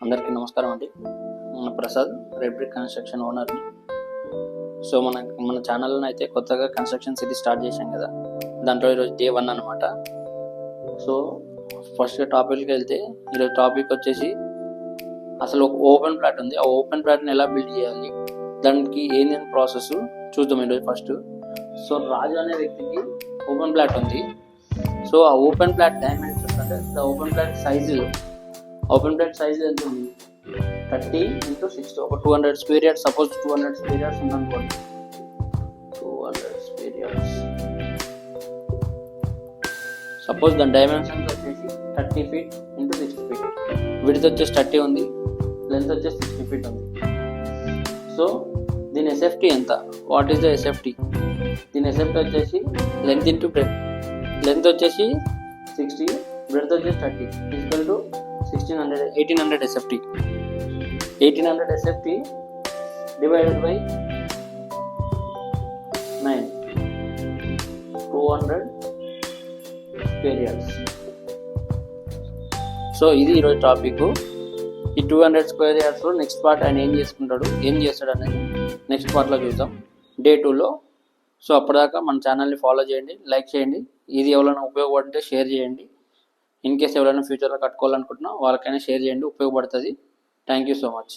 అందరికీ నమస్కారం అండి. ప్రసాద్ రెడ్ బ్రిక్ కన్స్ట్రక్షన్ ఓనర్ని. సో మన ఛానల్లో అయితే కొత్తగా కన్స్ట్రక్షన్ సిటీ స్టార్ట్ చేశాం కదా, దాంట్లో ఈరోజు డే 1 అనమాట. సో ఫస్ట్ టాపిక్కి వెళ్తే, ఈరోజు టాపిక్ వచ్చేసి అసలు ఒక ఓపెన్ ప్లాట్ ఉంది, ఆ ఓపెన్ ప్లాట్ని ఎలా బిల్డ్ చేయాలి, దానికి ఏంటి ప్రాసెస్ చూద్దాం ఈరోజు ఫస్ట్. సో రాజు అనే వ్యక్తికి ఓపెన్ ప్లాట్ ఉంది. సో ఆ ఓపెన్ ప్లాట్ డైమెన్షన్స్ అంటే ఓపెన్ ప్లాట్ సైజు ఎంత ఉంది, 30x60, ఒక 200 square yards. Suppose 200 square yards ఉందనుకోండి, 200 స్క్వేర్ యార్డ్స్. సపోజ్ దాని డైమెన్షన్స్ వచ్చేసి 30 feet x 60 feet. విడ్త్ వచ్చేసి 30 ఉంది, లెంత్ వచ్చేసి 60 feet ఉంది. సో దీని ఎస్ఎఫ్టీ ఎంత, వాట్ ఈస్ ద ఎస్ఎఫ్టీ? దీని ఎస్ఎఫ్టీ వచ్చేసి లెంత్ ఇంటూ బ్రెడ్త్. లెంత్ వచ్చేసి 60, బ్రెడ్త్ వచ్చేసి 30, equal to 1800 SFT. 1800 SFT divided by 9, 200 square yards. So ఇది ఈరోజు టాపిక్. ఈ 200 స్క్వేర్ యార్డ్స్లో నెక్స్ట్ పార్ట్ ఆయన ఏం చేస్తాడు అనేది నెక్స్ట్ పార్ట్లో చూద్దాం, డే 2లో. సో అప్పటిదాకా మన ఛానల్ని ఫాలో చేయండి, లైక్ చేయండి. ఇది ఎవరైనా ఉపయోగపడితే షేర్ చేయండి. ఇన్ కేస్ ఎవరైనా ఫ్యూచర్లో కట్టుకోవాలనుకుంటున్నా వాళ్ళకైనా షేర్ చేయండి, ఉపయోగపడుతుంది. Thank you so much.